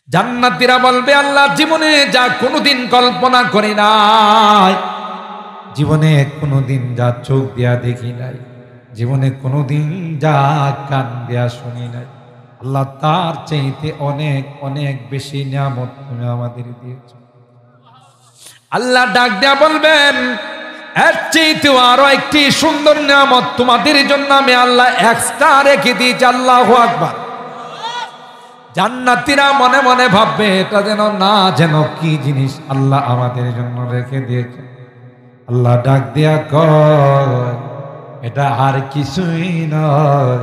জান্নাতীরা বলবে আল্লাহ জীবনে যা কোনোদিন কল্পনা করি নাই, জীবনে কোনোদিন যা চোখ দিয়া দেখি নাই, জীবনে কোনোদিন যা কান দিয়া শুনি নাই, আল্লাহ তার চাইতে অনেক অনেক বেশি নিয়ামত তুমি আমাদের দিয়েছো। আল্লাহ ডাক দেয়া বলবেন এর চাইতে আরো একটি সুন্দর নিয়ামত তোমাদের জন্য আমি আল্লাহ এক্সট্রা রেখে দিয়েছি। আল্লাহু আকবার। জান্নাতীরা মনে মনে ভাববে এটা যেন না যেন কি জিনিস আল্লাহ আমাদের জন্য রেখে দিয়েছে। আল্লাহ ডাক দিয়া কয় এটা আর কিছুই নয়,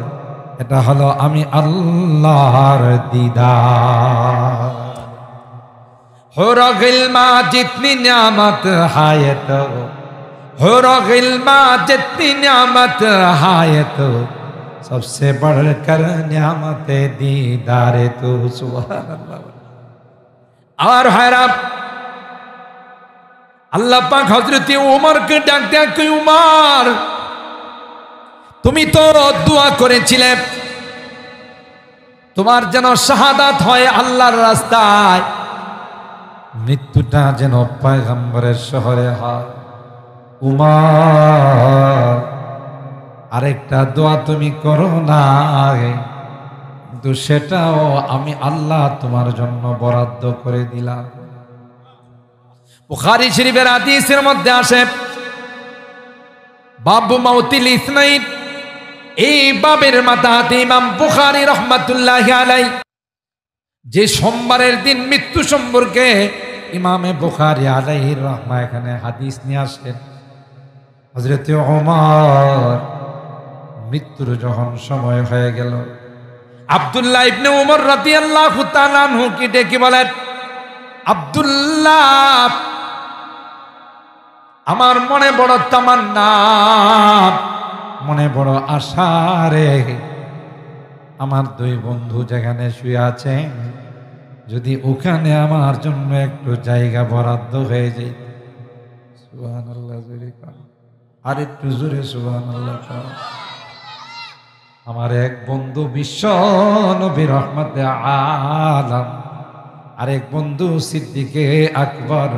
এটা হলো আমি আল্লাহর दीदार। हुर गिल्मा जितनी नियामत है तो, हुर गिल्मा जितनी नियामत है तो, सबसे बढ़कर नियामत दीदार तो। सुभान अल्लाह। और हैरान अल्लाह पाक हजरत उमर के डाक दिया कि उमर তুমি তো দোয়া করেছিলে তোমার যেন শাহাদাত হয় আল্লাহর রাস্তায়, মৃত্যুটা যেন পয়গম্বরের শহরে হয়। উমর আরেকটা দোয়া তুমি করো না, কিন্তু সেটাও আমি আল্লাহ তোমার জন্য বরাদ্দ করে দিলাম। বুখারী শরীফের হাদিসের মধ্যে আসে বাবু মাউতিল ইসনাইন, এই বাবের মাথাতে ইমাম বুখারী রাহমাতুল্লাহি আলাইহি যে সোমবারের দিন মৃত্যু সম্পর্কে ইমামে বুখারী আলাইহির রাহমা এখানে হাদিস নিয়ে আসেন। হযরত ওমর মৃত্যুর যখন সময় হয়ে গেল, আব্দুল্লাহ ইবনে ওমর রাদিয়াল্লাহু তাআলা আনহু কি ডেকে বলেন, আব্দুল্লাহ আমার মনে বড় তামান্না, মনে বড় আশা রে, আমার দুই বন্ধু যেখানে শুয়ে আছেন যদি ওখানে আমার জন্য একটু জায়গা বরাদ্দ হয়ে যায়। সুবহানাল্লাহ। আর একটু জোরে সুবহানাল্লাহ। আমার এক বন্ধু বিশ্ব নবী রহমতে আলাম, আরেক বন্ধু সিদ্দিকে আকবর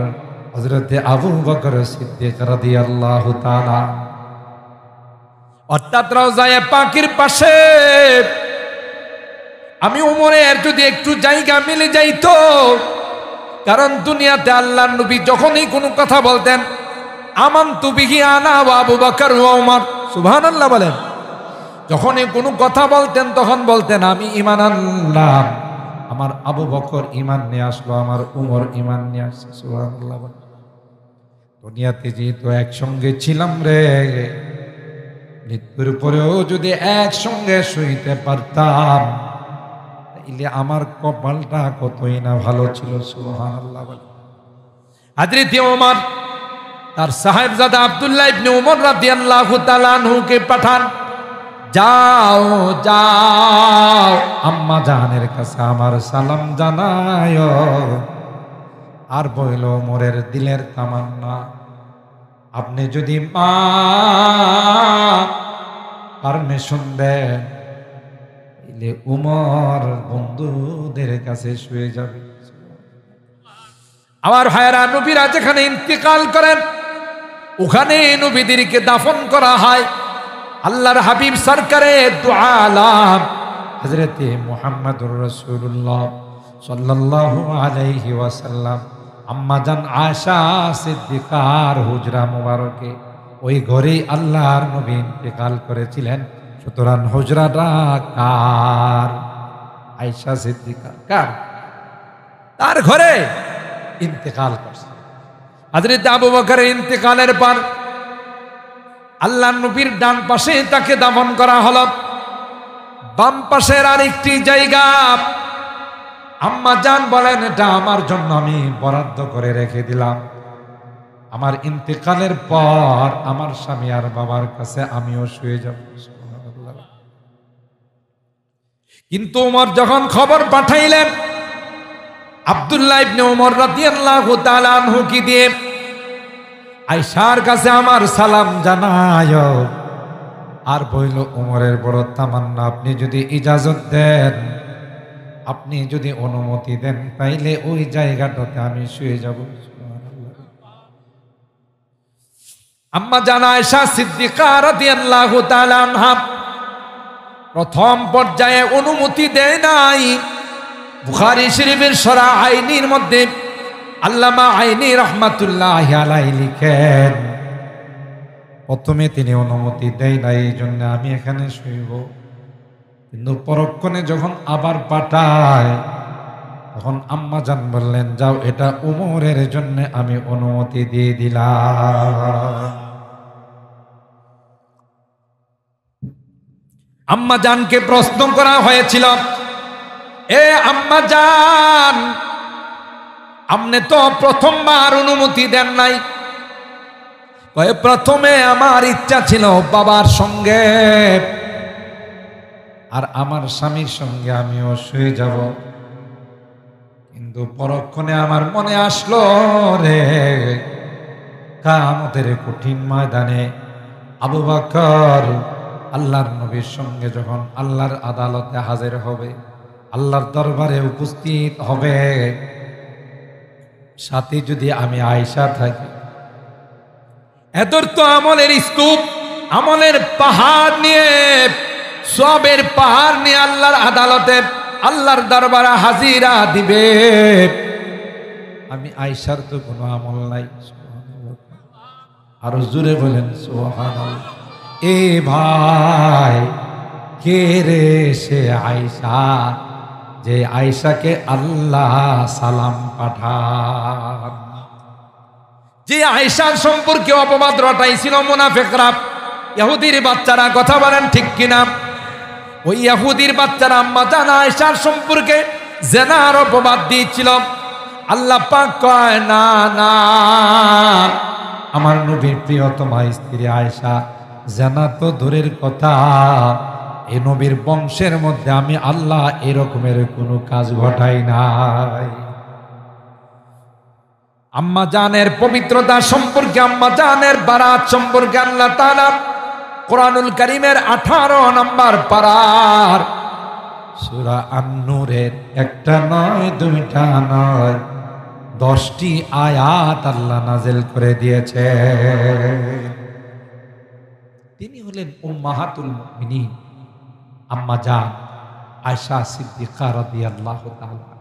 হযরতে আবু বকর সিদ্দিক রাদিয়াল্লাহু তাআলা। অর্থাৎ রওজায়ে পাকের পাশে আমি উমরের যদি একটু জায়গা মিলে যাইতো, কারণ দুনিয়াতে আল্লাহর নবী যখনই কোনো কথা বলতেন আমানতু বিহি আনা ওয়া আবু বকর ওয়া উমর, সুবহানাল্লাহ বলেন, যখনই কোনো কথা বলতেন তখন বলতেন আমি ঈমান আনলাম, আমার আবু বকর ঈমান নিয়ে আসলো, আমার উমর ঈমান নিয়ে আসছে। সুবহানাল্লাহ বলেন। দুনিয়াতে যেহেতু একসঙ্গে ছিলাম রে, মৃত্যুর পরেও যদি একসঙ্গে শুইতে পারতাম তাইলে আমার কপালটা কতই না ভালো ছিল। সুবহানাল্লাহ বলেন। হযরত ওমর তার সাহেবজাদা আব্দুল্লাহ ইবনে ওমর রাদিয়াল্লাহু তাআলা আনহুকে পাঠান, যাও যাও আম্মা জানের কাছে আমার সালাম জানায়ো, আর বইল ওমরের দিলের তামান্না আপনি যদি মা পারমিশন দেন তাহলে উমর বন্ধুদের কাছে শুয়ে যাবে। আমার ভাইয়েরা, নবীরা যেখানে ইন্তেকাল করেন ওখানে নবীদেরকে দাফন করা হয়। আল্লাহর হাবিব সরকারে দু আলাম হযরতে মুহাম্মদুর রাসূলুল্লাহ সাল্লাল্লাহু আলাইহি ওয়াসাল্লাম আম্মা জান আয়েশা সিদ্দিকার হুজরা মুবারকে ওই ঘরেই আল্লাহর নবী ইন্তেকাল করেছিলেন। সুতরাং হুজরাটা কার? আয়েশা সিদ্দিকার কার? তার ঘরে ইন্তেকাল করছে। হযরত আবু বকরের ইন্তেকালের পর আল্লাহর নবীর ডান পাশে তাকে দাফন করা হলো। বাম পাশের আরেকটি জায়গা আম্মা জান বলেন এটা আমার জন্য আমি বরাদ্দ করে রেখে দিলাম, আমার ইন্তেকালের পর আমার স্বামী আর বাবার কাছে আমিও শুয়ে যাব। কিন্তু ওমর যখন খবর পাঠাইলেন আব্দুল্লাহ ইবনে ওমর রাদিয়াল্লাহু তাআলা আনহু কি দিয়ে আয়েশার কাছে আমার সালাম জানায়, আর বইল ওমরের বড় তামান্না আপনি যদি ইজাজত দেন আপনি যদি অনুমতি দেন তাইলে ওই জায়গাটাতে আমি শুয়ে যাব। আম্মা জান আয়েশা সিদ্দিকা রাদিয়াল্লাহু তাআলা আনহা প্রথম পর্যায়ে অনুমতি দেয় নাই। বুখারী শরীফের সূরা আইনির মধ্যে আল্লামা আইনি রাহমাতুল্লাহি আলাইহি লিখেন, প্রথমে তিনি অনুমতি দেয় নাই, এই জন্য আমি এখানে শুইব। কিন্তু পরক্ষণে যখন আবার পাঠায় তখন আম্মা জান বললেন, যাও, এটা উমরের জন্য আমি অনুমতি দিয়ে দিলাম। আম্মা জানকে প্রশ্ন করা হয়েছিল, এ আম্মা জান, আপনি তো প্রথমবার অনুমতি দেন নাই। প্রথমে আমার ইচ্ছা ছিল বাবার সঙ্গে আর আমার স্বামীর সঙ্গে আমিও শুয়ে যাব, কিন্তু পরক্ষণে আমার মনে আসলো রে, কিয়ামতের কঠিন ময়দানে আবু বকর আল্লাহর নবীর সঙ্গে যখন আল্লাহর আদালতে হাজির হবে, আল্লাহর দরবারে উপস্থিত হবে, সাথে যদি আমি আয়েশা থাকি, এদের তো আমলের স্তূপ, আমলের পাহাড় নিয়ে, সবের পাহাড় নিয়ে আল্লাহর আদালতে আল্লাহর দরবারে হাজিরা দিবে, আমি আয়েশার তো কোনো আমল নাই। আরো জোরে বলেন সুবহানাল্লাহ। এ ভাই, কে রে সে আয়েশা, যে আয়েশাকে আল্লাহ সালাম পাঠান, যে আয়েশার সম্পর্কে অপবাদ রটাইছিল মুনাফিকরা, ইহুদির বাচ্চারা, কথা বলেন ঠিক কিনা? ওই ইহুদির বাচ্চারা আম্মা জান আয়েশার সম্পর্কে জিনার অপবাদ দিয়েছিল। আল্লাহ পাক কয়, না না, আমার নবীর প্রিয়তমা স্ত্রী আয়েশা জিনা তো দূরের কথা, এই নবীর বংশের মধ্যে আমি আল্লাহ এরকমের কোনো কাজ ঘটাই নাই। আম্মা জানের পবিত্রতা সম্পর্কে, আম্মা জানের বারাত সম্পর্কে আল্লাহ তাআলা কোরআনুল কারীমের 18 নম্বর পারার সূরা আন-নূরের একটা নয়, দুইটা নয়, 10টি আয়াত আল্লাহ নাযিল করে দিয়েছে। তিনি হলেন উম্মাহাতুল মুমিনিন, আম্মা জান আয়েশা সিদ্দিকা রাদিয়াল্লাহু তাআলা।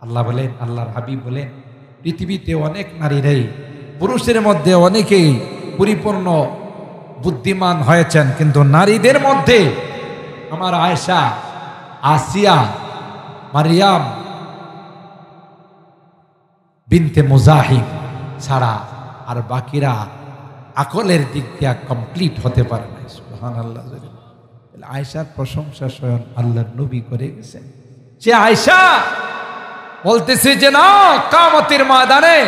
আল্লাহ বলেন, আল্লাহর হাবিব বলেন, পৃথিবীতে অনেক নারীরাই, পুরুষের মধ্যে অনেকেই পরিপূর্ণ বুদ্ধিমান হয়েছেন, কিন্তু নারীদের মধ্যে আমার আয়েশা, আসিয়া, মারিয়াম বিনতে মুজাহিম ছাড়া আর বাকিরা আকলের দিক দিয়ে কমপ্লিট হতে পারে না। সুবহানাল্লাহ। আয়েশার প্রশংসা স্বয়ং আল্লাহর নবী করে গেছেন। সে আয়েশা বলতেছে যে না, কিয়ামতের ময়দানে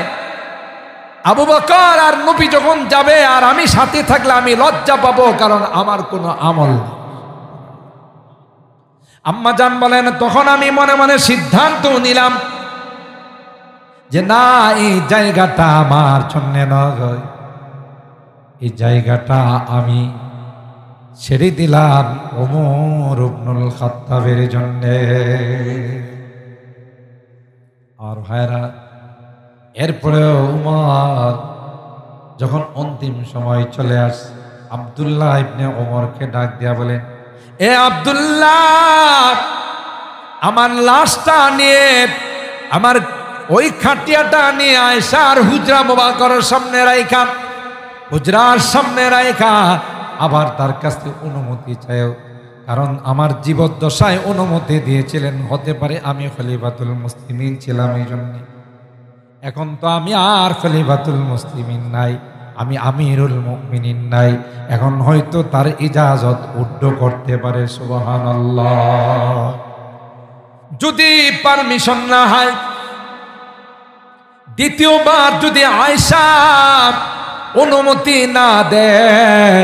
আবু বকর আর নবী যখন যাবে আর আমি সাথে থাকলে আমি লজ্জা পাবো, কারণ আমার কোনো আমল নেই। আম্মা জান বলেন, তখন আমি মনে মনে সিদ্ধান্ত নিলাম যে না, এই জায়গাটা আমার জন্য নয়, এই জায়গাটা আমি ছেড়ে দিলাম ওমর ইবনুল খাত্তাবের জন্য। আর ভাইরা, এরপরে উমর যখন অন্তিম সময় চলে আসে, আব্দুল্লাহ ইবনে ওমরকে ডাক দিয়া বলেন, এ আব্দুল্লাহ, আমার লাশটা নিয়ে, আমার ওই খাটিয়াটা নিয়ে আয়েশার হুজরা মুবারকের সামনে রাইখা, হুজরার সামনে রাইখা আবার তার কাছ থেকে অনুমতি চাইও, কারণ আমার জীবদ্দশায় অনুমতি দিয়েছিলেন, হতে পারে আমি খলিফাতুল মুসলিমিন ছিলাম এই জন্য। এখন তো আমি আর খলিফাতুল মুসলিমিন নাই, আমি আমিরুল মুমিনিন নাই, এখন হয়তো তার ইজাজত উড্ড করতে পারে। সুবহানাল্লাহ। যদি পারমিশন না হয়, দ্বিতীয়বার যদি আয়েশা অনুমতি না দেয়,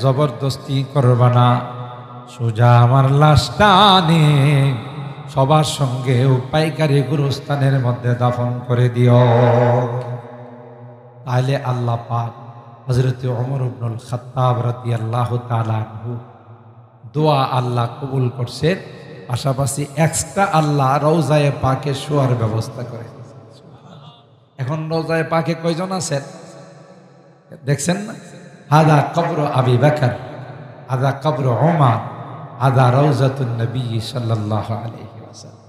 জবরদস্তি করবা না, সোজা আমার লাশটা নিয়ে সবার সঙ্গে পাইকারি গুরুস্থানের মধ্যে দাফন করে দিও। তাহলে আল্লাহ পাক হযরত ওমর ইবনুল খাত্তাব রাদিয়াল্লাহু তাআলা আনহু দোয়া আল্লাহ কবুল করছেন। পাশাপাশি এক্সট্রা আল্লাহ রওজায়ে পাকে শোয়ার ব্যবস্থা করে। এখন রওজায়ে পাকে কয়জন আছেন দেখছেন না? হাদা কবর আবি বকর, হাদা কবর ওমর, হাদা রওজাতুন নবী সাল্লাল্লাহু আলাইহি ওয়াসাল্লাম।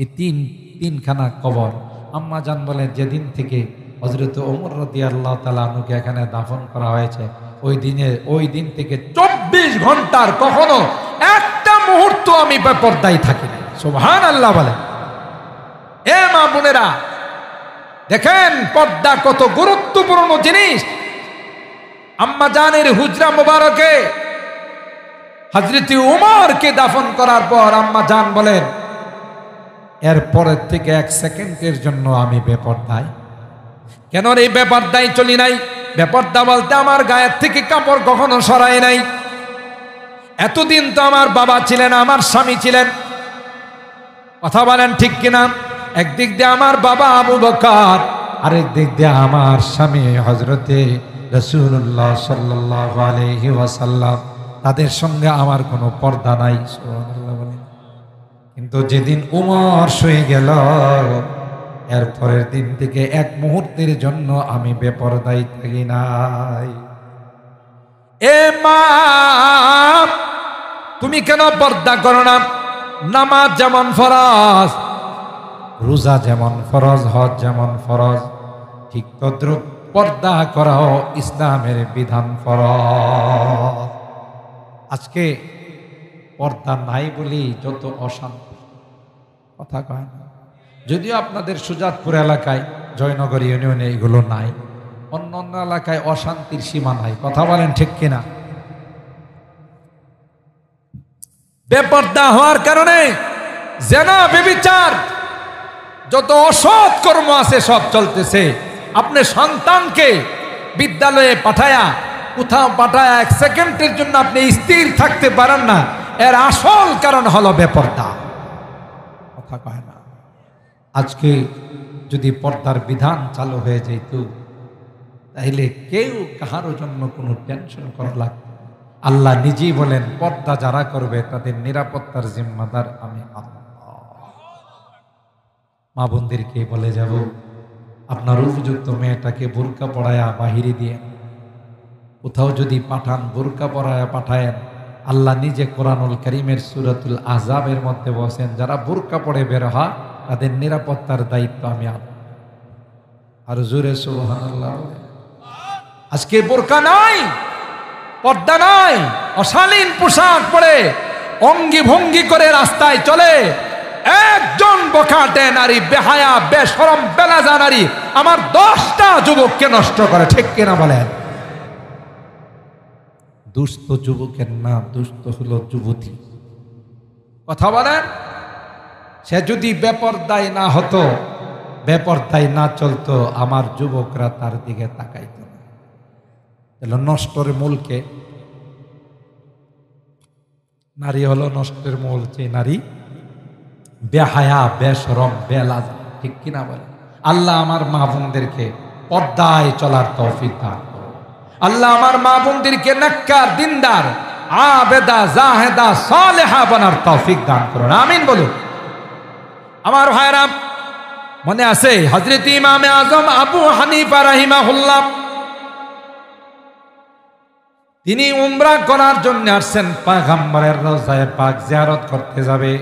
এই তিনখানা কবর। আম্মা জান বলেন যেদিন থেকে হযরত ওমর রাদিয়াল্লাহু তাআলা আনহুকে এখানে দাফন করা হয়েছে ওই দিন থেকে 24 ঘন্টার কখনো একটা মুহূর্ত আমি বেপরদায় থাকিনি। সুবহানাল্লাহ বলেন। এ মা বোনেরা, দেখেন পর্দা কত গুরুত্বপূর্ণ জিনিস। আম্মা জানের হুজরা মুবারকে হযরত উমরকে দাফন করার পর আম্মা জান বলেন এরপরের থেকে 1 সেকেন্ডের জন্য আমি বেপরদায়। কেন এই বেপরদায় চলি নাই? বেপরদা বলতে আমার গায়ের থেকে কাপড় কখনো সরাই নাই। এতদিন তো আমার বাবা ছিলেন, আমার স্বামী ছিলেন, কথা বলেন ঠিক কিনা? একদিক দিয়ে আমার বাবা আবু বকর, আরেক দিক দিয়ে আমার স্বামী হযরতে রাসূলুল্লাহ সাল্লাল্লাহু আলাইহি ওয়াসাল্লাম। তাদের সঙ্গে আমার কোনো পর্দা নাই। সুবহানাল্লাহ বলেন। কিন্তু যেদিন উমর শুয়ে গেল এরপরের দিন থেকে 1 মুহূর্তের জন্য আমি বেপরদায় থাকি নাই। এ মা, তুমি কেন পর্দা করো না? নামাজ যেমন ফরজ, রোজা যেমন ফরজ, হজ যেমন ফরজ, ঠিক তদ্রুপ পর্দা করাও ইসলামের বিধান ফরজ। আজকে পর্দা নাই বলি যত অশান্তি, কথা কয় না। যদিও আপনাদের সুজাতপুর এলাকায়, জয়নগর ইউনিয়নে এগুলো নাই, অন্য অন্য এলাকায় অশান্তির সীমা নাই, কথা বলেন ঠিক কিনা? বেপর্দা হওয়ার কারণে জেনা, ব্যভিচার, যত অসৎ কর্ম আছে সব চলতেছে। আপনি সন্তানকে বিদ্যালয়ে পাঠায়া, কোথাও পাঠায়া 1 সেকেন্ডের জন্য আপনি স্থির থাকতে পারেন না, এর আসল কারণ হলো বেপর্দা, কথা কয় না। আজকে যদি পর্দার বিধান চালু হয়ে যেত তাহলে কেউ কাহারও জন্য কোনো টেনশন করা লাগতো। আল্লাহ নিজেই বলেন পর্দা যারা করবে তাদের নিরাপত্তার জিম্মাদার আমি আল্লাহ। মা বোনদেরকে বলে যাব, আপনার উপযুক্ত মেয়েটাকে বোরকা পড়ায়া বাহিরে দিয়ে, কোথাও যদি পাঠান বোরকা পড়ায়া পাঠায়েন। আল্লাহ নিজে কোরআনুল কারীমের সূরাতুল আহজাবের মধ্যে বলেন যারা বোরকা পড়ে বের হয় তাদের নিরাপত্তার দায়িত্ব আমি আল্লাহ। আর জোরে সুবহানাল্লাহ। আজকে বোরকা নাই, পর্দা নাই, অশালীন পোশাক পরে অঙ্গি ভঙ্গি করে রাস্তায় চলে একজন বখাটে নারী, বেহায়া বেশরম বেলাজা নারী আমার 10টা যুবককে নষ্ট করে, ঠিক কিনা বলেন? দুষ্ট যুবকের না, দুষ্ট হলো যুবতী, কথা বলেন। সে যদি বেপরদায় না হতো, বেপরদায় না চলতো, আমার যুবকরা তার দিকে তাকাইত না। তাহলে নষ্টের মূলকে, নারী হলো নষ্টের মূল। যে নারী বেহায়া বেশরম বেলাজা, ঠিক কিনা বলে? আল্লাহ আমার মা বোনদেরকে পর্দায় চলার তৌফিক দান করুন। আল্লাহ আমার মা বোনদেরকে নেককার, দিনদার, আবেদা, জাহেদা, সালেহা বানার তৌফিক দান করুন, আমিন বলুন। আমার ভাইরা, মনে আছে হযরত ইমামে আজম আবু হানিফা রাহিমাহুল্লাহ, তিনি উমরা করার জন্য আসছেন, পয়গম্বরের রওজায়ে পাক জিয়ারত করতে যাবে।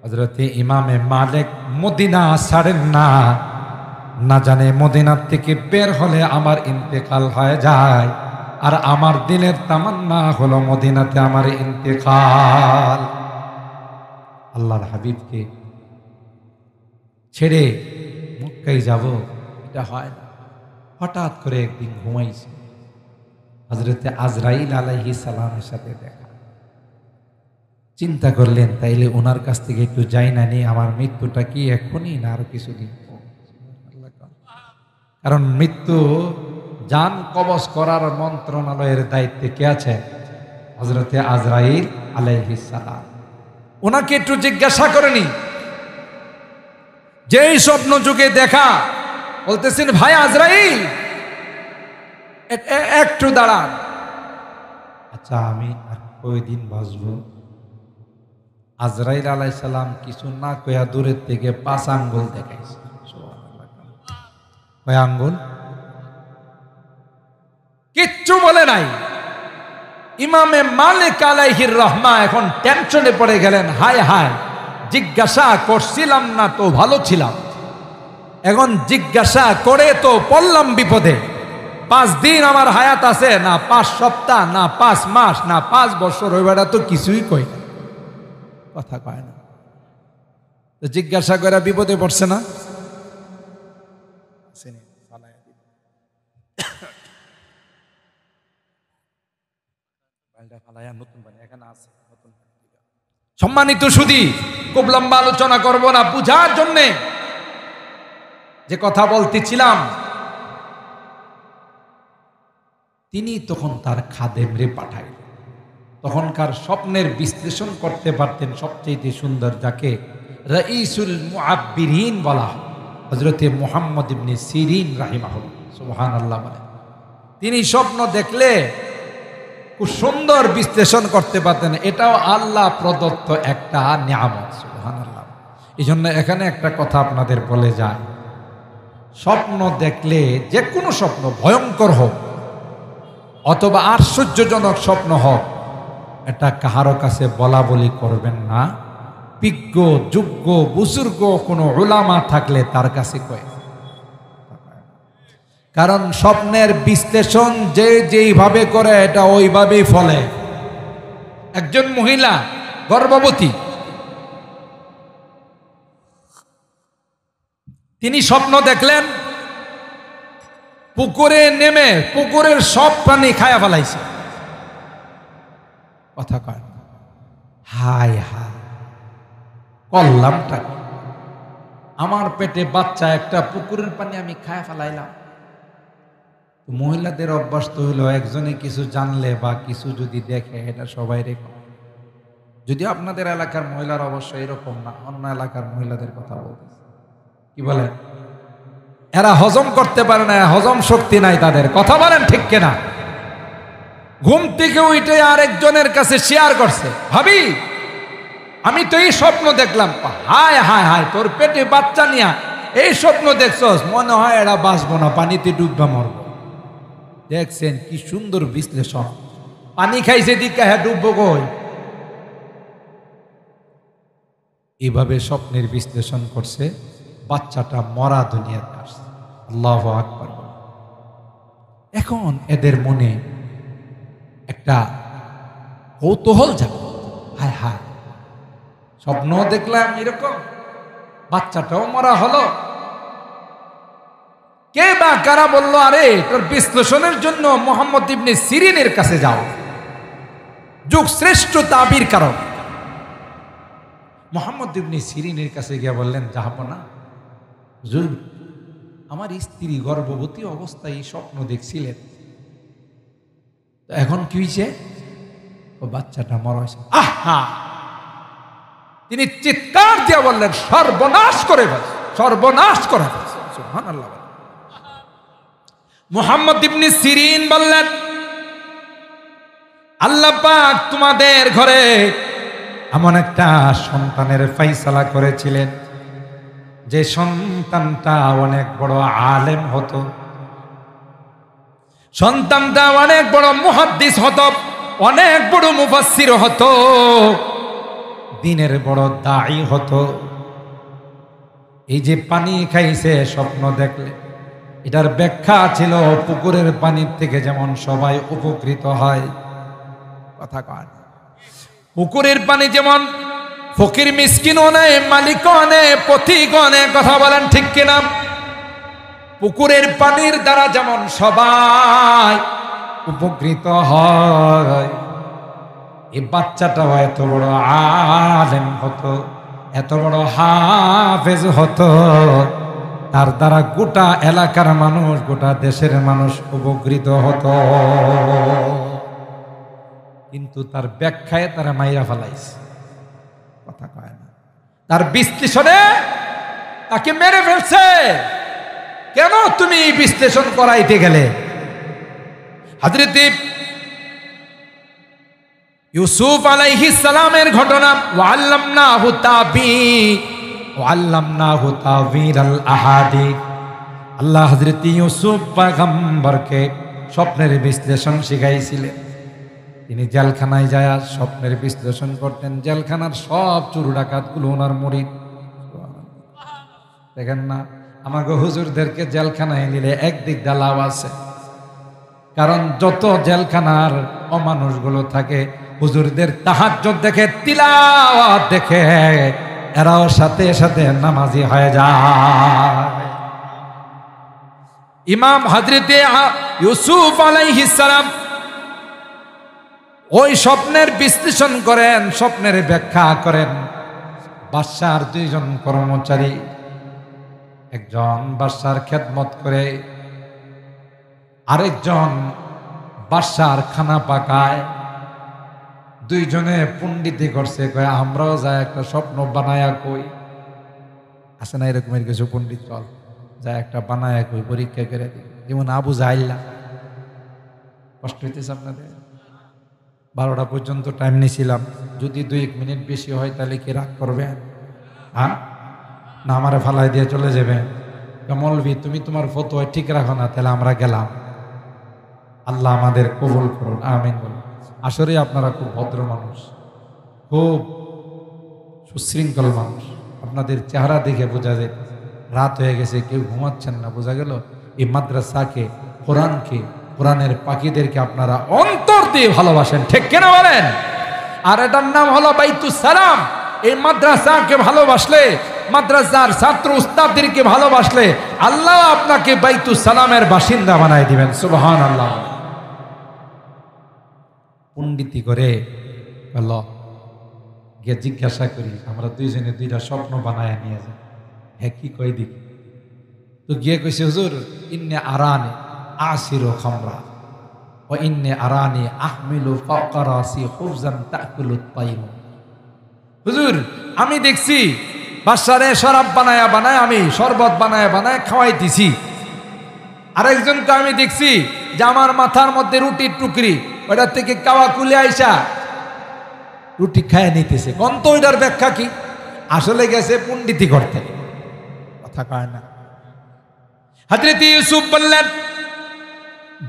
হযরত ইমামে মালিক মদিনা ছাড়েন না, না জানে মদিনার থেকে বের হলে আমার ইন্তেকাল হয়ে যায়, আর আমার দিলের তামান্না হলো মদিনাতে আমার ইন্তেকাল। আল্লাহর হাবিবকে ছেড়ে মক্কায় যাব, এটা হয় না। হঠাৎ করে একদিন ঘুমাইছে, হযরতে আজরাইল আলাইহিস সালামের সাথে দেখা। চিন্তা করলেন তাইলে ওনার কাছ থেকে একটু যাই না নি, আমার মৃত্যুটা কি এখনই না আরো কিছুদিন? কারণ মৃত্যু জান কবজ করার মন্ত্রণালয়ের দায়িত্বে কে আছে? হযরতে আজরাইল আলাইহিস সালাম। ওনাকে একটু জিজ্ঞাসা করেনি, যেই স্বপ্ন যুগে দেখা, বলতেছেন ভাই আজরাইল একটু দাঁড়ান। আচ্ছা আমি আর কয়দিন বাঁচবো? আজরাইল আলাইহিস সালাম কিছু না কইয়া দূরের থেকে 5 আঙ্গুল দেখাইছে। কয় আঙ্গুল? কিচ্ছু বলে নাই। ইমামে মালিক আলাইহির রহমা এখন টেনশনে পড়ে গেলেন, হায় হায়, জিজ্ঞাসা করছিলাম না তো ভালো ছিলাম, এখন জিজ্ঞাসা করে তো পড়লাম বিপদে। 5 দিন আমার হায়াত আছে না, 5 সপ্তাহ না, 5 মাস না, 5 বছর, ওই বেড়া তো কিছুই কই না, কথা কয় না। তো জিজ্ঞাসা করে বিপদে পড়ছে না? সম্মানিত সুধী, খুব লম্বা আলোচনা করব না, বুঝার জন্যে যে কথা বলতেছিলাম। তিনি তখন তার খাদেমরে পাঠাইলেন। তখনকার স্বপ্নের বিশ্লেষণ করতে পারতেন সবচেয়ে সুন্দর, যাকে রাইসুল মুআব্বিরিন বলা হয়, হযরতে মুহাম্মদ ইবনে সিরিন রাহিমাহুল্লাহ, সুবহানাল্লাহ বলেন। তিনি স্বপ্ন দেখলে খুব সুন্দর বিশ্লেষণ করতে পারতেন। এটাও আল্লাহ প্রদত্ত একটা নিয়ামত, সুবহানাল্লাহ। এই জন্য এখানে একটা কথা আপনাদের বলে যায়, স্বপ্ন দেখলে, যে কোনো স্বপ্ন, ভয়ঙ্কর হোক অথবা আশ্চর্যজনক স্বপ্ন হোক, এটা কাহারো কাছে বলা বলি করবেন না। বিজ্ঞ যোগ্য বুজুর্গ কোনো উলামা থাকলে তার কাছে কয়, কারণ স্বপ্নের বিশ্লেষণ যে যেইভাবে করে এটা ওইভাবেই ফলে। একজন মহিলা গর্ভবতী, তিনি স্বপ্ন দেখলেন পুকুরে নেমে পুকুরের সব পানি খায়া ফেলাইছে, কথা কয়। হায় হায়, করলামটা, আমার পেটে বাচ্চা একটা, পুকুরের পানি আমি খায়া ফেলাইলাম। মহিলাদের অভ্যাস তো হইল, একজনে কিছু জানলে বা কিছু যদি দেখে এটা সবাই রেখে, যদি আপনাদের এলাকার মহিলার অবশ্য এরকম না, অন্য এলাকার মহিলাদের কথা বলতেছে, কি বলে, এরা হজম করতে পারে না, হজম শক্তি নাই তাদের, কথা বলেন ঠিক কিনা? ঘুম থেকে উঠে আরেকজনের কাছে শেয়ার করছে, ভাবি আমি তো এই স্বপ্ন দেখলাম। হায় হায় হায়, তোর পেটে বাচ্চা নিয়া এই স্বপ্ন দেখছস, মনে হয় এরা বাঁচবো না, পানিতে ডুববা মরব। দেখছেন কি সুন্দর বিশ্লেষণ, পানি খাইছে দিকে, হ্যাঁ ডুববো কই। এইভাবে স্বপ্নের বিশ্লেষণ করছে, বাচ্চাটা মরা দুনিয়াতে আসছে। আল্লাহু আকবার। এখন এদের মনে একটা কৌতূহল যাবে, হায় হায়, স্বপ্ন দেখলাম এরকম, বাচ্চাটাও মরা হলো, কে বা কারা বলল, আরে তোর বিশ্লেষণের জন্য মুহাম্মদ ইবনে সিরিনের কাছে যাও, যুগ শ্রেষ্ঠ তাবির কারণ। মুহাম্মদ ইবনে সিরিনের কাছে গিয়ে বললেন, যাবো না হুজুর, আমার স্ত্রী গর্ভবতী অবস্থায় এই স্বপ্ন দেখছিলেন, এখন কি হয়েছে, ও বাচ্চাটা মরা হয়েছে। আহা, তিনি চিৎকার দিয়ে বললেন, সর্বনাশ করে ফেলছে, সর্বনাশ করে ফেলছে, সুবহানাল্লাহ। মুহাম্মদ ইবনে সিরিন বললেন, আল্লাহ পাক তোমাদের ঘরে এমন একটা সন্তানের ফায়সালা করেছিলেন, যে সন্তানটা অনেক বড় আলেম হতো, সন্তানটা অনেক বড় মুহাদ্দিস হতো, অনেক বড় মুফাসসির হতো, দ্বীনের বড় দাঈ হতো। এই যে পানি খাইছে স্বপ্ন দেখলে, এটার ব্যাখ্যা ছিল পুকুরের পানির থেকে যেমন সবাই উপকৃত হয়, কথা কয়, পুকুরের পানি যেমন ফকির মিসকিনও নেয়, মালিকও নেয়, পথিকও নেয়, কথা বলেন ঠিক কিনা? পুকুরের পানির দ্বারা যেমন সবাই উপকৃত হয়, এই বাচ্চাটাও এত বড় আলেম হতো, এত বড় হাফেজ হতো, তার দ্বারা গোটা এলাকার মানুষ, গোটা দেশের মানুষ উপকৃত হতো। কিন্তু তার ব্যাখ্যায় তারা মাইরা ফেলাইছে, কথা কয় না। তার বিশ্লেষণে তাকে মেরে ফেলছে। কেন তুমি বিশ্লেষণ করাইতে গেলে? হযরত ইউসুফ আলাইহিস সালামের ঘটনা, ওয়াল্লামনাহু তাবিরাল আহাদিথ। আল্লাহ হযরত ইউসুফ পয়গম্বরকে স্বপ্নের বিশ্লেষণ শিখাইছিলেন। তিনি জেলখানায় যায় স্বপ্নের বিশ্লেষণ করতেন। জেলখানার সব চোর ডাকাতগুলো ওনার মুরিদ। দেখেন না, আমাকে হুজুরদেরকে জেলখানায় নিলে একদিক দিয়ে লাভ আছে, কারণ যত জেলখানার অমানুষগুলো থাকে হুজুরদের তাহাজ্জুদ দেখে, তিলাওয়াত দেখে এরাও সাথে সাথে নামাজি হয়ে যায়। ইমাম হযরত ইউসুফ আলাইহিস সালাম ওই স্বপ্নের বিশ্লেষণ করেন, স্বপ্নের ব্যাখ্যা করেন। বাদশার দুইজন কর্মচারী, একজন বাদশার খেদমত করে, আরেকজন বাদশার খানা পাকায়। দুইজনে পণ্ডিতি করছে, কয় আমরাও যায় একটা স্বপ্ন বানায়া কই। আছে না এরকমের কিছু পণ্ডিত? চল যা একটা বানায়া কই, পরীক্ষা করে দিই। যেমন আবু জাহিল্লা। কষ্ট হইতেছে আপনাদের? 12টা পর্যন্ত টাইম নিয়েছিলাম, যদি 2-1 মিনিট বেশি হয় তাহলে কি রাগ করবেন? হ্যাঁ না, আমারে ফালাই দিয়ে চলে যাবেন? মৌলভী তুমি তোমার ফতোয়া ঠিক রাখো না, তাহলে আমরা গেলাম। আল্লাহ আমাদের কবুল করুন, আমিন বলুন। আসলে আপনারা খুব ভদ্র মানুষ, খুব সুশৃঙ্খল মানুষ। আপনাদের চেহারা দেখে বোঝা যায় রাত হয়ে গেছে, কেউ ঘুমাচ্ছেন না, বোঝা গেল এই মাদ্রাসাকে, কোরআনকে, কোরআনের পাখিদেরকে আপনারা অন্তর দিয়ে ভালোবাসেন, ঠিক কিনা বলেন? আর এটার নাম হলো বাইতুস সালাম। এই মাদ্রাসাকে ভালোবাসলে, মাদ্রাসার ছাত্র উস্তাদদেরকে ভালোবাসলে আল্লাহ আপনাকে বাইতুস সালামের বাসিন্দা বানায় দিবেন। সুবহানাল্লাহ। পণ্ডিতি করে বলল, গিয়ে জিজ্ঞাসা করি, আমরা দুইজনে 2টা স্বপ্ন বানায় নিয়ে যাই। হ্যাঁ কি কই দেখি? তো গিয়ে কইছে, হুজুর ইন্নে আরানি আসিরু খামরা ও ইন্নে আরানি আহমিলু ফাওকা রাসি খুবজান তাকুলুত তাইর। হুজুর আমি দেখছি বাদশারে শরাব বানায়া বানায়, আমি শরবত বানায়া বানায় খাওয়াইতেছি। আরেকজনকে আমি দেখছি যে আমার মাথার মধ্যে রুটির টুকরি, ওটা থেকে কাওয়া কুলে আইসা রুটি খায় নিতেছে। কন্ত ওইটার ব্যাখ্যা কি? আসলে গেছে পণ্ডিতি করতে, কথা কয় না। হযরত ইউসুফ বললেন,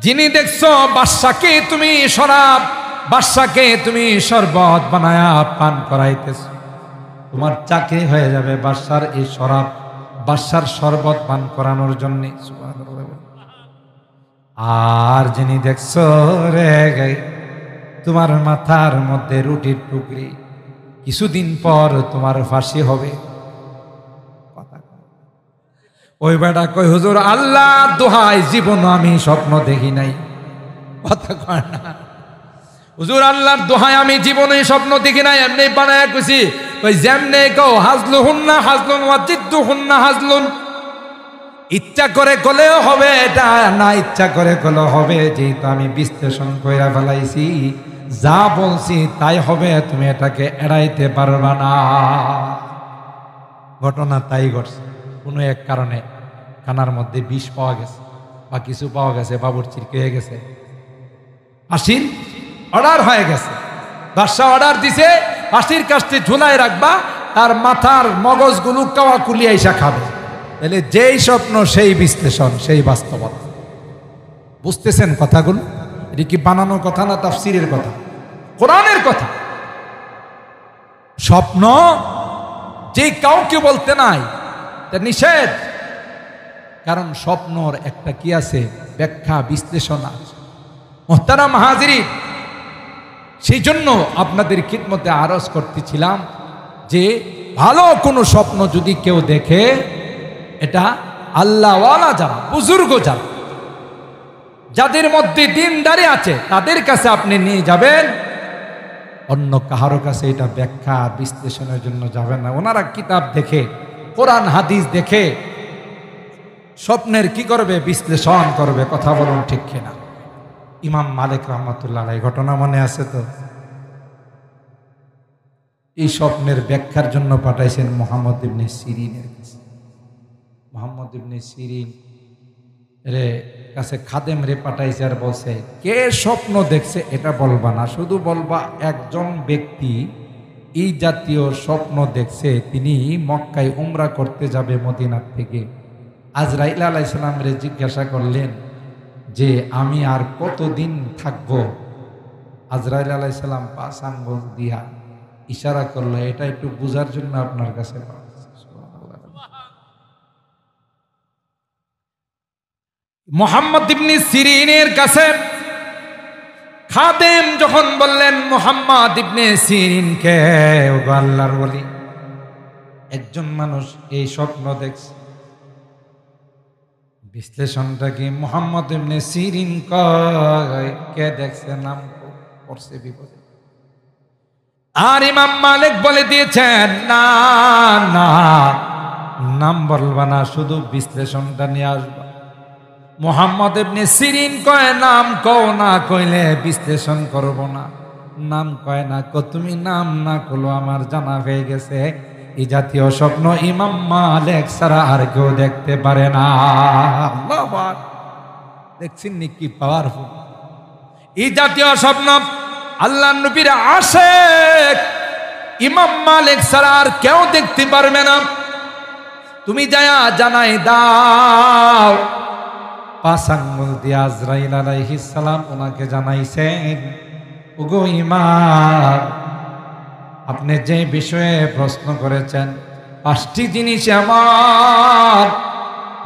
যিনি দেখছো বাদশাকে তুমি শরাব, বাদশাকে তুমি শরবত বানায়া পান করাইতেছ, তোমার চাকরি হয়ে যাবে বাদশার এই শরাব, বাদশার শরবত পান করানোর জন্য। আর যিনি দেখছো রে তোমার মাথার মধ্যে রুটির টুকরি, কিছুদিন পর তোমার ফাঁসি হবে। ওই বেটা কই, হুজুর আল্লাহ দোহাই, জীবন আমি স্বপ্ন দেখি নাই। কথা কয় না। হুজুর আল্লাহর দোহাই, আমি জীবনে স্বপ্ন দেখি নাই, এমনি বানায় কইছি। ওই যেমনে কও হাজলুহুন্না হাজলুন ওয়া জিদ্দুহুন্না হাজলুন, ইচ্ছা করে কলেও হবে এটা, না ইচ্ছা করে কলেও হবে। যেহেতু আমি বিশ্লেষণ কইরা ফেলাইছি, যা বলছি তাই হবে, তুমি এটাকে এড়াইতে পারবা না। ঘটনা তাই ঘটছে। কোনো এক কারণে খানার মধ্যে বিষ পাওয়া গেছে বা কিছু পাওয়া গেছে, বাবুর্চির খেয়ে গেছে, ফাঁসির অর্ডার হয়ে গেছে। বাদশা অর্ডার দিছে ফাঁসির কাছে ঝুলাই রাখবা, তার মাথার মগজগুলো কাওয়া কুলি আইসা খাবে। তাহলে যেই স্বপ্ন সেই বিশ্লেষণ, সেই বাস্তবতা। বুঝতেছেন কথাগুলো? এটা কি বানানোর কথা না তাফসীরের কথা? কোরআনের কথা। স্বপ্ন যে কাউকে বলতে নাই, এটা নিষেধ। কারণ স্বপ্নর একটা কি আছে, ব্যাখ্যা বিশ্লেষণ আছে। মুহতারাম হাজিরিন, সেই জন্য আপনাদের খিদমতে আরজ করতেছিলাম যে ভালো কোনো স্বপ্ন যদি কেউ দেখে, এটা আল্লাহওয়ালা যারা, বুজুর্গ যারা, যাদের মধ্যে দিনদারি আছে, তাদের কাছে আপনি নিয়ে যাবেন। অন্য কাহারো কাছে এটা ব্যাখ্যা বিশ্লেষণের জন্য যাবেন না। ওনারা কিতাব দেখে, কোরআন হাদিস দেখে স্বপ্নের কি করবে, বিশ্লেষণ করবে। কথা বলুন ঠিক কিনা? ইমাম মালিক রহমতুল্লাহ আলাইহি ঘটনা মনে আছে তো? এই স্বপ্নের ব্যাখ্যার জন্য পাঠাইছেন মুহাম্মদ ইবনে সিরিনের কাছে। মুহাম্মদ ইবনে সিরিন রে কাছে খাদেম রে পাঠাইছে আর বলছে, কে স্বপ্ন দেখছে এটা বলবা না, শুধু বলবা একজন ব্যক্তি এই জাতীয় স্বপ্ন দেখছে, তিনি মক্কায় উমরা করতে যাবে মদিনার থেকে। আজরাইল আলাইহিস সালাম রে জিজ্ঞাসা করলেন যে আমি আর কতদিন থাকবো? আজরাইল আলাইহিস সালাম 5 আঙ্গুল দিয়া ইশারা করলো, এটা একটু বুঝার জন্য আপনার কাছে। মুহাম্মদ ইবনে সিরিনের কাছে খাদেম যখন বললেন, মুহাম্মদ ইবনে সিরিনকে, ওগো আল্লাহর ওলি, একজন মানুষ এই স্বপ্ন দেখছে, বিশ্লেষণটা কি? মুহাম্মদ ইবনে সিরিন কয়, কে দেখছে? নাম পড়ছে বিপদে। আর ইমাম মালিক বলে দিয়েছেন, না না, নাম বলবা না, শুধু বিশ্লেষণটা নিয়ে আসবা। মুহাম্মদ ইবনে সিরিন কয়, নাম কও, না কইলে বিশ্লেষণ করব না। নাম কয় না, তুমি নাম না করলো আমার জানা হয়ে গেছে এই জাতীয় স্বপ্ন ইমাম মালিক ছাড়া আর কেউ দেখতে পারে না। আল্লাহু আকবার! দেখছেন নি কি পাওয়ারফুল এই জাতীয় স্বপ্ন? আল্লাহর নবীর আশিক ইমাম মালিক ছাড়া আর কেউ দেখতে পারবে না। তুমি যায়া জানাই দাও। 5 আঙ্গুল দিয়ে আজরাইল আলাইহিস সালাম ওনাকে জানাইছেন, ওগো ইমাম, আপনি যে বিষয়ে প্রশ্ন করেছেন 5টি জিনিস আমার,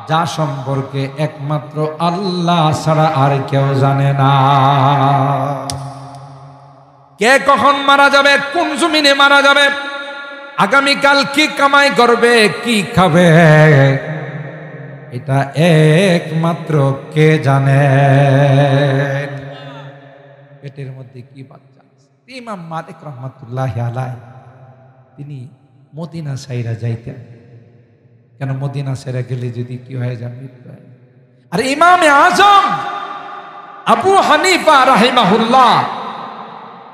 যা সম্পর্কে একমাত্র আল্লাহ ছাড়া আর কেউ জানে না। কে কখন মারা যাবে, কোন জমিনে মারা যাবে, আগামীকাল কি কামাই করবে, কি খাবে, এটা একমাত্র কে জানে। পেটের মধ্যে কি বাচ্চা আছে। ইমাম মালিক রহমাতুল্লাহি আলাইহি তিনি মদিনা সাইরা যাইতেন। কেন? মদিনা সাইরা গেলে যদি কি হয়ে যায়, মৃত্যু হয়। আর ইমামে আজম আবু হানিফা রাহিমাহুল্লাহ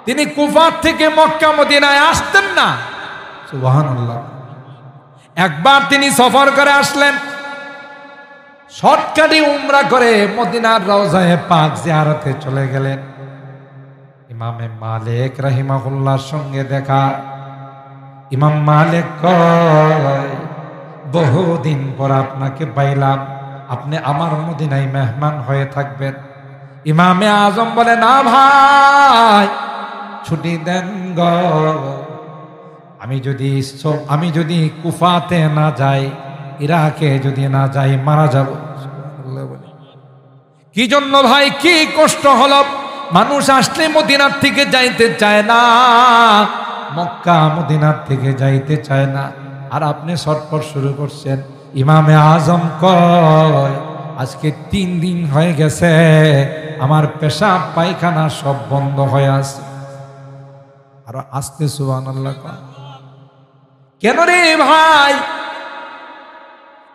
তিনি কুফা থেকে মক্কা মদিনায় আসতেন না। সুবহানাল্লাহ। একবার তিনি সফর করে আসলেন, শর্টকাটে উমরা করে মদিনার রওজায়ে পাক জিয়ারতে চলে গেলেন। ইমামে মালিক রাহিমাহুল্লাহর সঙ্গে দেখা। ইমাম মালিক কয়, বহুদিন পর আপনাকে পাইলাম, আপনি আমার মদিনায় মেহমান হয়ে থাকবেন। ইমামে আজম বলে, না ভাই, ছুটি দেন গো, আমি যদি কুফাতে না যাই, ইরাকে যদি না যাই, মারা যাব। কি জন্য ভাই, কি কষ্ট হলো? মানুষ আসলে মদিনার থেকে যাইতে চায় না, মক্কা মদিনার থেকে যাইতে চায় না, আর আপনি ছটফট শুরু করছেন। ইমামে আজম কয়, আজকে 3 দিন হয়ে গেছে, আমার পেশাব পায়খানা সব বন্ধ হয়ে আছে। আর আস্তে সুবহানাল্লাহ কয়, কেন রে ভাই,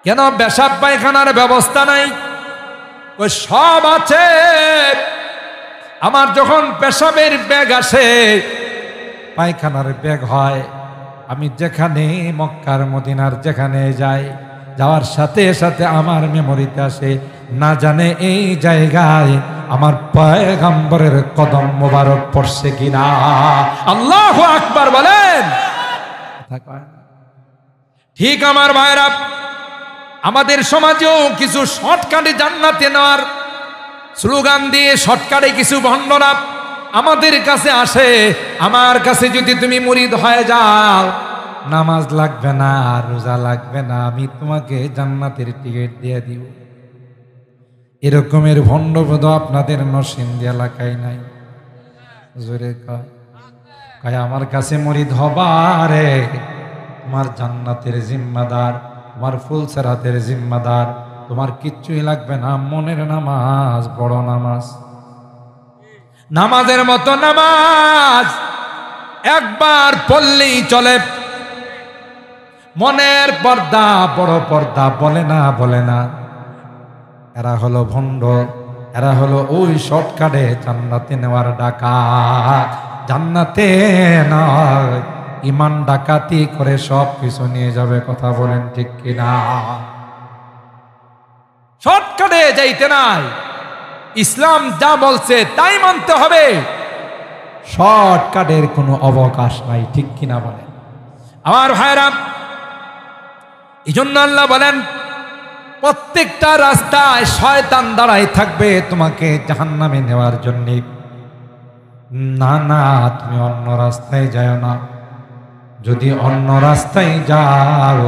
কেন পেশাব পায়খানার ব্যবস্থা নাই? ওই সব আছে, আমার যখন পেশাবের ব্যাগ আসে, পায়খানার ব্যাগ হয়, আমি যেখানে মক্কার মদিনার যেখানে যাই, যাওয়ার সাথে সাথে আমার মেমোরিতে আসে, না জানে এই জায়গায় আমার পয়গম্বরের কদম মোবারক পড়ছে কিনা। আল্লাহু আকবার বলেন। ঠিক আমার ভাইরা, আমাদের সমাজেও কিছু শর্টকাটে জান্নাতে নেওয়ার স্লোগান দিয়ে শর্টকাটে কিছু ভণ্ডরা আমাদের কাছে আসে। আমার কাছে যদি তুমি মুরিদ হয়ে যাও, নামাজ লাগবে না, রোজা লাগবে না, আমি তোমাকে জান্নাতের টিকিট দিয়ে দিব। এরকমের ভণ্ডপদ আপনাদের নরসিংদী এলাকায় নাই? জোরে কয়, আমার কাছে মুরিদ হবারে, তোমার জান্নাতের জিম্মাদার, তোমার ফুলসেরাতের জিম্মাদার, তোমার কিচ্ছুই লাগবে না। মনের নামাজ বড় নামাজ, নামাজের মতো নামাজ একবার পড়লেই চলে। মনের পর্দা বড় পর্দা, বলে না। এরা হলো ভণ্ড, এরা হলো ওই শর্টকাটে জান্নাতে নেওয়ার ডাকাত। জান্নাতে নয়, ইমান ডাকাতি করে সব কিছু নিয়ে যাবে। কথা বলেন ঠিক কিনা? শর্টকাটে যাইতে নাই। ইসলাম যা বলছে তাই মানতে হবে, শর্টকাটের কোনো অবকাশ নাই। ঠিক কিনা বলেন আমার ভাইরা? এই জন্য আল্লাহ বলেন প্রত্যেকটা রাস্তায় শয়তান দাঁড়ায় থাকবে তোমাকে জাহান্নামে নেওয়ার জন্য। না না, তুমি অন্য রাস্তায় যাও না। যদি অন্য রাস্তায় যাও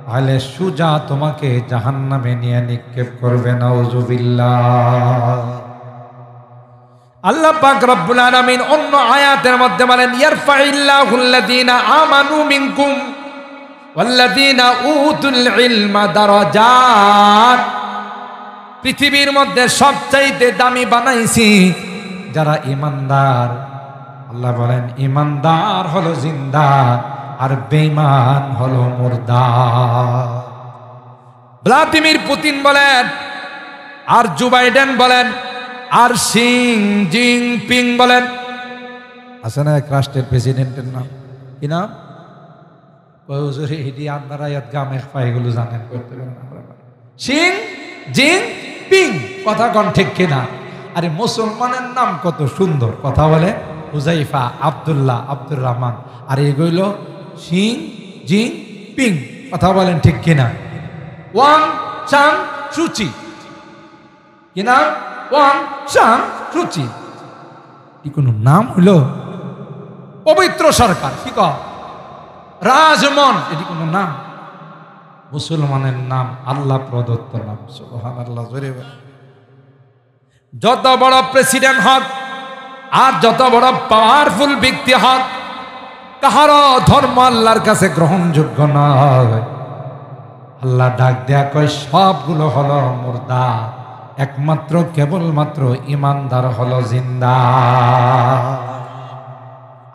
তাহলে সুজা তোমাকে জাহান্নামে নিয়ে নিক্ষেপ করবে। নাউজুবিল্লাহ। আল্লাহ পাক রব্বুল আলামিন অন্য আয়াতের মধ্যে বলেন ইয়ারফাইল্লাহুল্লাযীনা আমানু মিনকুম ওয়াল্লাযীনা উতুল ইলমা দারাজাত। পৃথিবীর মধ্যে সবচাইতে দামি বানাইছি যারা ঈমানদার। আল্লাহ বলেন ঈমানদার হলো জিন্দা আর বেঈমান হলো মুর্দা। ভ্লাদিমির পুতিন বলেন, আর জো বাইডেন বলেন, আর শি জিনপিং বলেন, আছে না এক রাষ্ট্রের প্রেসিডেন্টের নাম, কি নাম? আপনারা এগুলো জানেন, করতে পারেন। শি জিনপিং, কথা কন ঠিক কিনা? আরে মুসলমানের নাম কত সুন্দর, কথা বলে হুজাইফা, আব্দুল্লাহ, আব্দুর রহমান, আর এগুলো শি জিনপিং, কথা বলেন ঠিক কিনা? ওয়াং চাং সুচি, কি নাম? ওয়াং চাং সুচি। কি কোনো নাম হলো? পবিত্র সরকার, কি কয় রাজমন, এটি কোনো নাম? মুসলমানের নাম আল্লাহ প্রদত্ত নাম। সুবহানাল্লাহ। জোরে বলেন। যত বড় প্রেসিডেন্ট হক আর যত বড় পাওয়ারফুল ব্যক্তি হক, কাহারও ধর্ম আল্লাহর কাছে গ্রহণযোগ্য নয়। আল্লাহ ডাক দেয়া কয় সবগুলো হলো মুর্দা, একমাত্র কেবলমাত্র ঈমানদার হলো জিন্দা।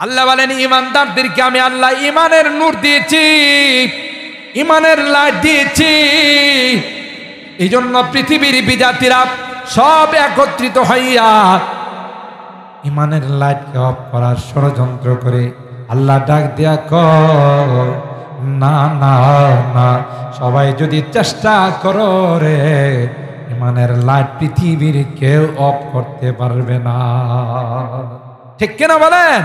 আল্লাহ বলেন ঈমানদারদেরকে আমি আল্লাহ ঈমানের নূর দিয়েছি, ঈমানের লাইট দিয়েছি। এই জন্য পৃথিবীর বিজাতিরা সব একত্রিত হইয়া ঈমানের লাইটকে অফ করার ষড়যন্ত্র করে। আল্লাহ ডাক দেয়া কয় না না না, সবাই যদি চেষ্টা করো রে, ঈমানের লাইট পৃথিবীর কেউ অফ করতে পারবে না। ঠিক কিনা বলেন?